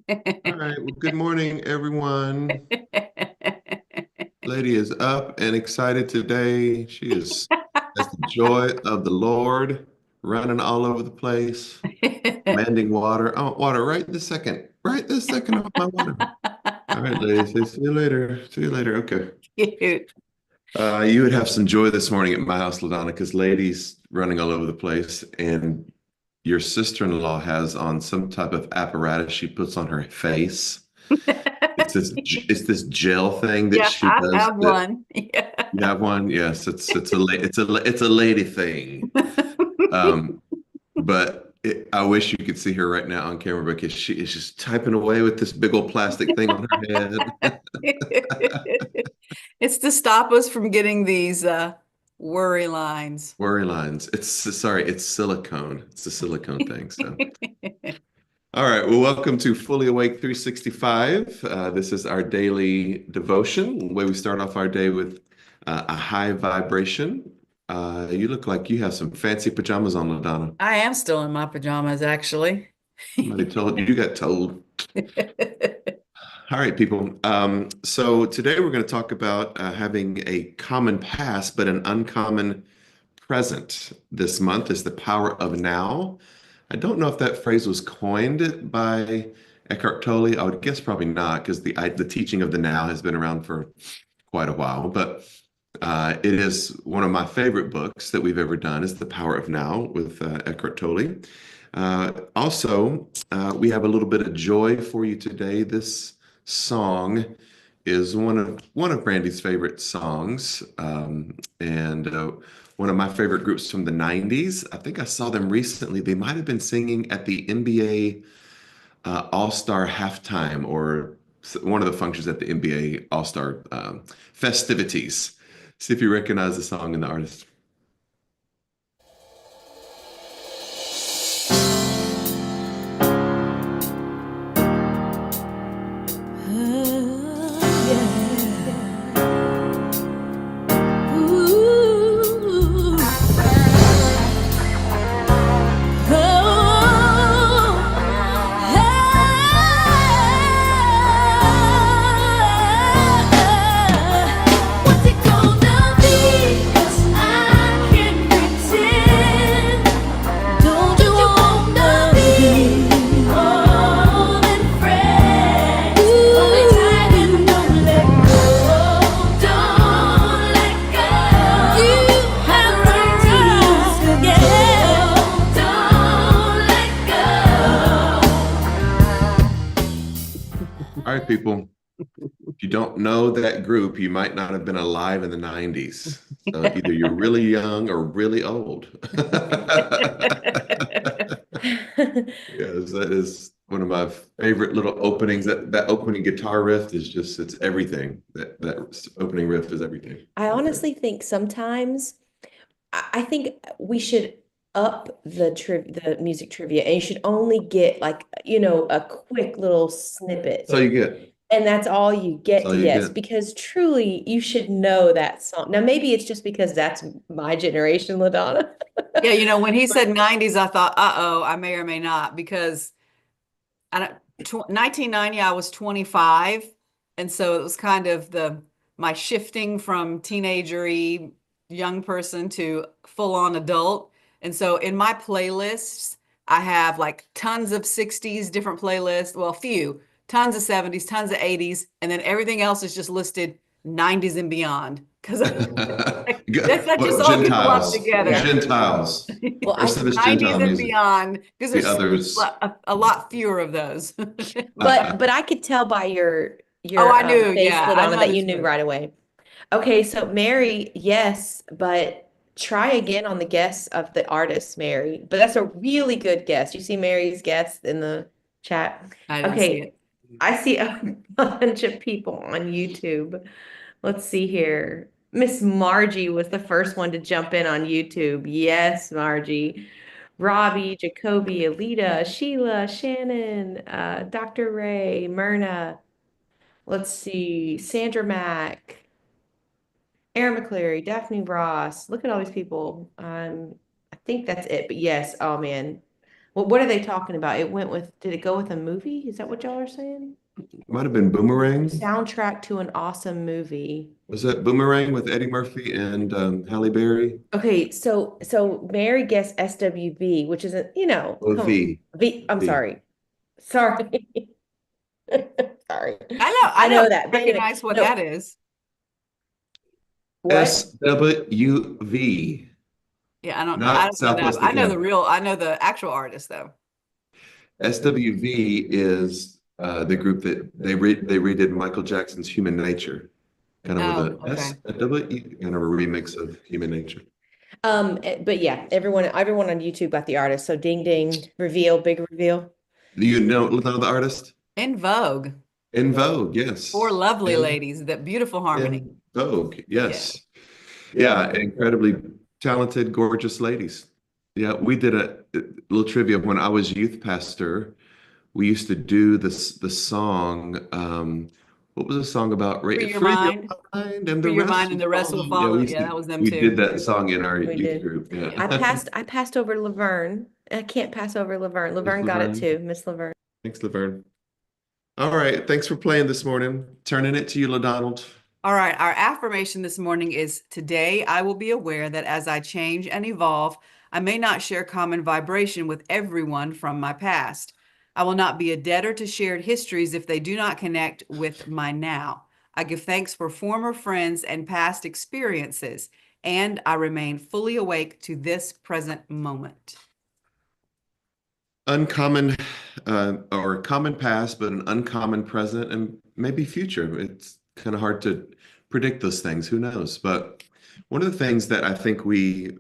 All right. Well, good morning, everyone. Lady is up and excited today. She has the joy of the Lord running all over the place, commanding water. I want water right this second. Right this second, I want my water. All right, ladies. Say, see you later. See you later. Okay. Cute. You would have some joy this morning at my house, LaDonna, because lady's running all over the place, and your sister-in-law has on some type of apparatus she puts on her face. It's this gel thing that Yeah, she I does have that one. Yeah. you have one. Yes, it's a lady thing. Um, but I wish you could see her right now on camera because she is just typing away with this big old plastic thing on her head. It's to stop us from getting these worry lines. Worry lines. It's silicone. It's a silicone thing. So. All right. Well, welcome to Fully Awake 365. This is our daily devotion, where we start off our day with a high vibration. You look like you have some fancy pajamas on, LaDonna. I am still in my pajamas, actually. Somebody told you got told. All right, people. So today we're going to talk about having a common past, but an uncommon present. This month is the power of now. I don't know if that phrase was coined by Eckhart Tolle. I would guess probably not, because the teaching of the now has been around for quite a while. But it is one of my favorite books that we've ever done. Is The Power of Now with Eckhart Tolle. Also, we have a little bit of joy for you today. This song is one of Brandy's favorite songs, and one of my favorite groups from the '90s. I think I saw them recently. They might have been singing at the NBA All-Star halftime or one of the functions at the NBA All-Star festivities. See if you recognize the song and the artist. All right, people. If you don't know that group, you might not have been alive in the '90s. So either you're really young or really old. Yes, that is one of my favorite little openings. That opening guitar riff is just it's everything. That opening riff is everything. I Okay. honestly think sometimes I think we should up the music trivia and you should only get like, a quick little snippet. So you get. And that's all you get So to you guess get. because truly you should know that song. Now maybe it's just because that's my generation, LaDonna. Yeah, when he said 90s, I thought, uh-oh, I may or may not, because 1990, I was 25. And so it was kind of my shifting from teenagery young person to full on adult. And so in my playlists, I have like tons of 60s different playlists, well, few, tons of 70s, tons of 80s, and then everything else is just listed 90s and beyond. Because that just What all gets lumped Gentiles? together. Yeah. Gentiles. Well, Rest of it's 90s Gentile and music. beyond, because The there's others. a lot fewer of those. but I could tell by your Oh, your I knew. face, Yeah, I LaDonna, that you noticed knew it. right away. Okay, so Mary, yes, but try again on the guess of the artist, Mary. But that's a really good guess. You see Mary's guess in the chat? I didn't see Okay, it. I see a bunch of people on YouTube. Let's see here. Miss Margie was the first one to jump in on YouTube. Yes, Margie. Robbie, Jacoby, Alita, Sheila, Shannon, Dr. Ray, Myrna. Let's see. Sandra Mack. Aaron McCleary, Daphne Ross. Look at all these people. I think that's it. But yes, oh man. What are they talking about? Did it go with a movie? Is that what y'all are saying? Might have been Boomerang. Soundtrack to an awesome movie. Was that Boomerang with Eddie Murphy and Halle Berry? Okay, so Mary guessed SWV, which isn't, Oh, come on. V. I'm V. sorry. Sorry. Sorry. I I know don't that. But anyway, recognize what no, that is. what? SWV, Yeah, I not don't know that. Southwest again. I know the actual artist though. SWV is the group that they redid Michael Jackson's Human Nature, kind of with Oh, a okay. SW, kind of a remix of Human Nature. But yeah, everyone on YouTube got the artist. So ding ding, reveal, big reveal. Do you know the artist? In Vogue. In Vogue, yes. Four lovely In, ladies, that beautiful harmony. in Vogue, Yeah. yes. Yeah, incredibly talented, gorgeous ladies. Yeah, we did a little trivia when I was youth pastor. We used to do the song. What was the song about? Free your Free your mind, mind, and the free your rest mind, and will the rest will follow. Yeah, follow. Yeah, that was them we too. did that song in our We youth did. group. Yeah. I passed over Laverne. I can't pass over Laverne. Laverne got it Laverne. too, Miss Laverne. Thanks, Laverne. All right, thanks for playing this morning. Turning it to you, LaDonald. All right, our affirmation this morning is today I will be aware that as I change and evolve, I may not share common vibration with everyone from my past. I will not be a debtor to shared histories if they do not connect with my now. I give thanks for former friends and past experiences, and I remain fully awake to this present moment. Uncommon or common past, but an uncommon present and maybe future. It's kind of hard to predict those things. Who knows? But one of the things that I think we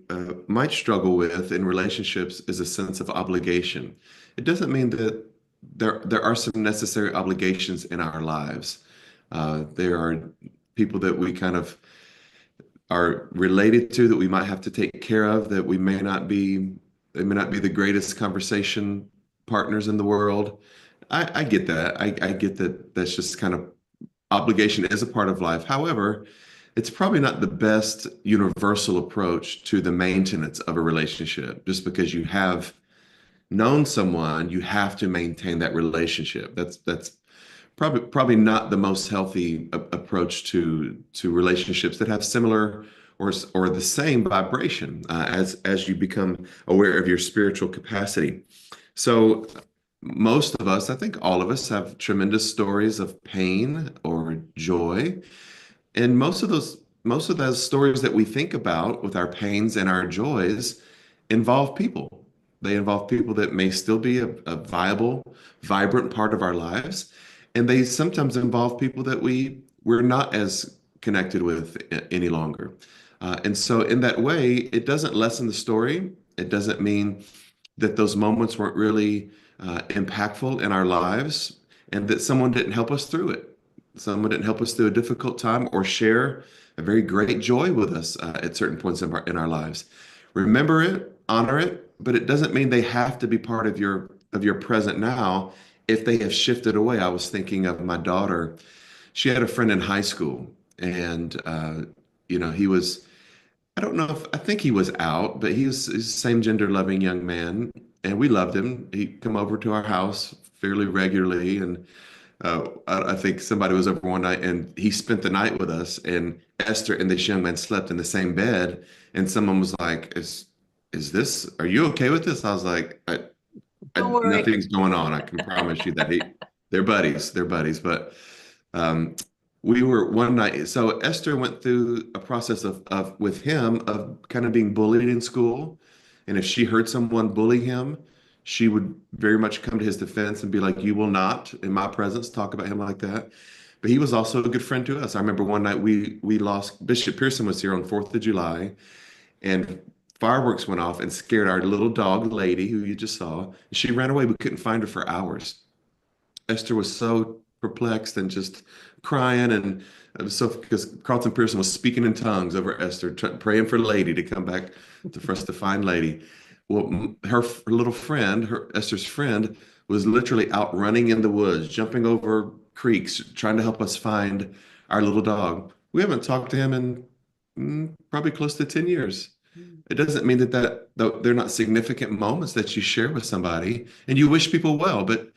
might struggle with in relationships is a sense of obligation. It doesn't mean that there are some necessary obligations in our lives. There are people that we kind of are related to that we might have to take care of that they may not be the greatest conversation partners in the world. I get that. I get that that's just kind of obligation is a part of life. However, it's probably not the best universal approach to the maintenance of a relationship. Just because you have known someone, you have to maintain that relationship. That's probably not the most healthy approach to relationships that have similar or the same vibration as you become aware of your spiritual capacity. So most of us, I think all of us, have tremendous stories of pain or joy, and most of those stories that we think about with our pains and our joys involve people. They involve people that may still be a viable, vibrant part of our lives. And they sometimes involve people that we're not as connected with any longer. And so in that way, it doesn't lessen the story. It doesn't mean that those moments weren't really impactful in our lives and that someone didn't help us through it. Someone didn't help us through a difficult time or share a very great joy with us at certain points in our lives. Remember it, honor it, but it doesn't mean they have to be part of your present now if they have shifted away. I was thinking of my daughter. She had a friend in high school, and he was, I don't know if I think he was out, but he's the same gender loving young man, and we loved him. He'd come over to our house fairly regularly, and I think somebody was over one night, and he spent the night with us. And Esther and this young man slept in the same bed, and someone was like, "Is this? Are you okay with this?" I was like, Don't worry. Nothing's going on. I can promise you that they're buddies. They're buddies. But um, we were one night. So Esther went through a process of with him of kind of being bullied in school, and if she heard someone bully him, she would very much come to his defense and be like, "You will not, in my presence, talk about him like that." But he was also a good friend to us. I remember one night we lost Bishop Pearson was here on 4th of July, and fireworks went off and scared our little dog lady who you just saw. She ran away. We couldn't find her for hours. Esther was so perplexed and just crying, and it was so because Carlton Pearson was speaking in tongues over Esther, praying for Lady to come back for us to find Lady. Well, her little friend, Esther's friend, was literally out running in the woods, jumping over creeks, trying to help us find our little dog. We haven't talked to him in probably close to 10 years. It doesn't mean that they're not significant moments that you share with somebody and you wish people well, but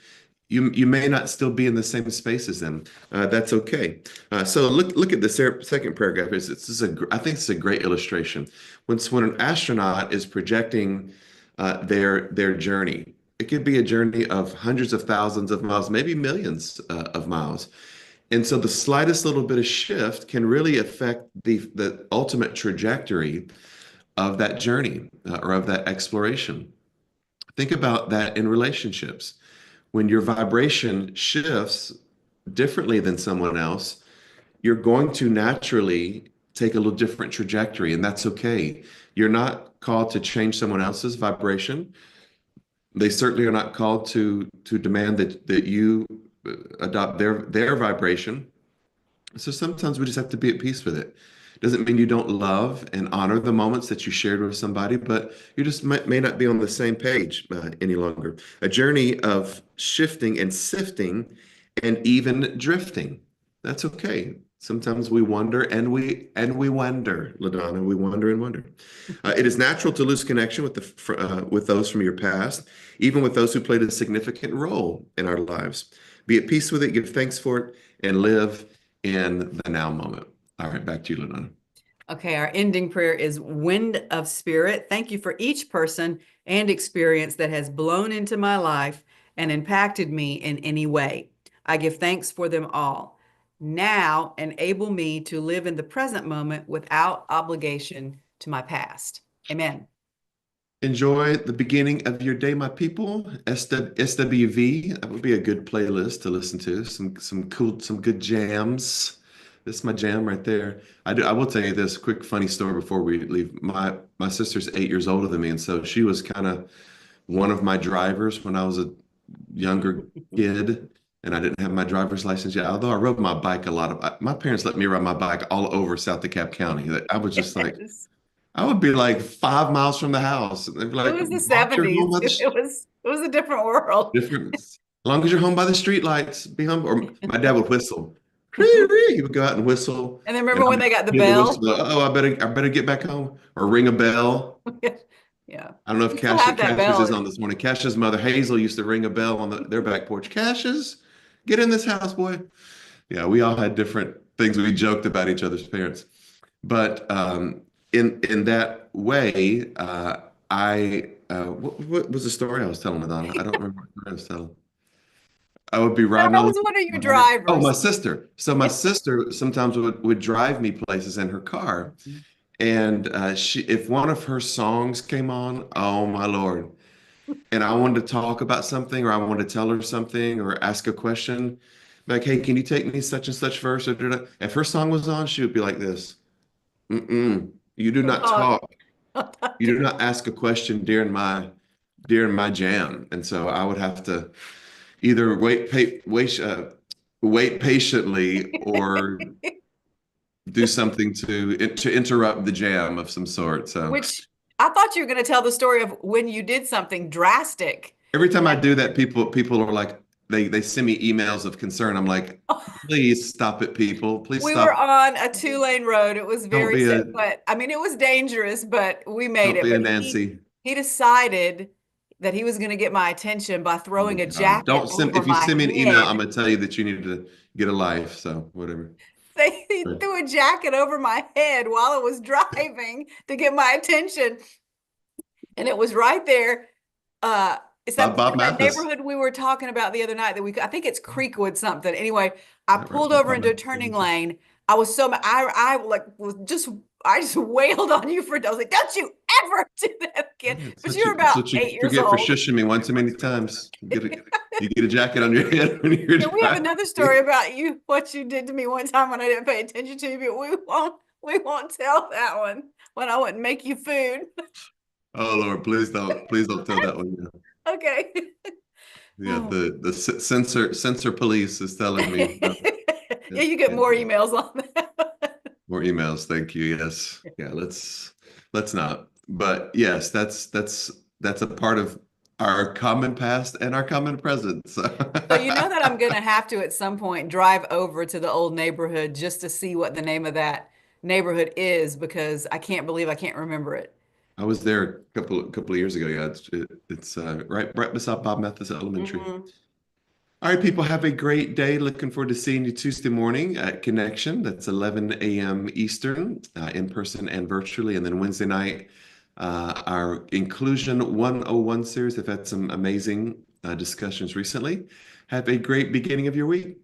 you may not still be in the same space as them. That's okay. So look at the second paragraph. I think it's a great illustration. When an astronaut is projecting their journey, it could be a journey of hundreds of thousands of miles, maybe millions of miles. And so the slightest little bit of shift can really affect the ultimate trajectory of that journey or of that exploration. Think about that in relationships. When your vibration shifts differently than someone else, you're going to naturally take a little different trajectory, and that's okay. You're not called to change someone else's vibration. They certainly are not called to demand that you adopt their vibration. So sometimes we just have to be at peace with it. Doesn't mean you don't love and honor the moments that you shared with somebody, but you just may not be on the same page any longer. A journey of shifting and sifting and even drifting. That's okay. Sometimes we wonder and we wonder, LaDonna, we wonder and wonder. It is natural to lose connection with those from your past, even with those who played a significant role in our lives. Be at peace with it, give thanks for it, and live in the now moment. All right, back to you, LaDonna. Okay, our ending prayer is Wind of Spirit. Thank you for each person and experience that has blown into my life and impacted me in any way. I give thanks for them all. Now enable me to live in the present moment without obligation to my past. Amen. Enjoy the beginning of your day, my people. SWV, that would be a good playlist to listen to. Some good jams. This is my jam right there. I will tell you this quick funny story before we leave. My sister's 8 years older than me, and so she was kind of one of my drivers when I was a younger kid, and I didn't have my driver's license yet. Although I rode my bike a lot. My parents let me ride my bike all over South DeKalb County. I was just like, Yes. I would be like 5 miles from the house. They'd be like, It was the as long as you're 70s. home by It was a different world. different, as long as you're home by the street lights, be home. Or my dad would whistle. He would go out and whistle. And then And remember I when would they got the hear the bell? whistle. Oh, I better get back home or ring a bell. Yeah. I don't know if We still have that Cassius is bell. on this morning. Cassius' mother Hazel used to ring a bell on their back porch. Cassius, get in this house, boy. Yeah, we all had different things we joked about each other's parents. But in that way, what was the story I was telling, Madonna? I don't remember what I was telling. I would be riding That along. was one of your Oh, my drivers. sister. So my sister sometimes would drive me places in her car, and if one of her songs came on, oh my Lord, and I wanted to talk about something, or I wanted to tell her something, or ask a question, like, hey, can you take me such and such verse? Or da-da. If her song was on, she would be like this. Mm-mm. You do Don't not talk. talk. You do not ask a question during my jam. And so I would have to either wait patiently or do something to interrupt the jam of some sort. So Which I thought you were going to tell the story of when you did something drastic. every time I do that, people are like, they send me emails of concern. I'm like, please stop it, people. Please We were stop. on a 2-lane road. It was Don't very be safe, a but I mean, it was dangerous, but we made don't it. be a But Nancy. he decided that he was going to get my attention by Oh throwing a God. jacket Don't send over if you my send me an email, head. I'm gonna tell you that you need to get a life. So whatever. He threw a jacket over my head while I was driving to get my attention. And it was right there. Is Bob that Mathis. neighborhood we were talking about the other night I think it's Creekwood something. Anyway, I Right, pulled right, over Bob into a Mathis. turning lane. I was so I like was just I just wailed on you for I was like, don't you ever do that again. Yeah, But you were about that's what you 8 years forget for old. shushing me one too many times. You get a jacket on your head when you're Yeah, we have driving. another story about you, what you did to me one time when I didn't pay attention to you, but we won't tell that one when I wouldn't make you food. Oh Lord, please don't tell that one. Yeah, Okay. yeah. Oh. The censor police is telling me no, Yeah, you get can't more do that. emails on that. More emails. Thank you. Yes. Yeah. Let's not. But yes, that's a part of our common past and our common present. So So you know that I'm going to have to at some point drive over to the old neighborhood just to see what the name of that neighborhood is because I can't believe I can't remember it. I was there a couple of years ago. Yeah, it's right beside Bob Mathis Elementary. Mhm. All right, people, have a great day. Looking forward to seeing you Tuesday morning at Connection. That's 11 a.m. Eastern, in person and virtually. And then Wednesday night, our Inclusion 101 series. I've had some amazing discussions recently. Have a great beginning of your week.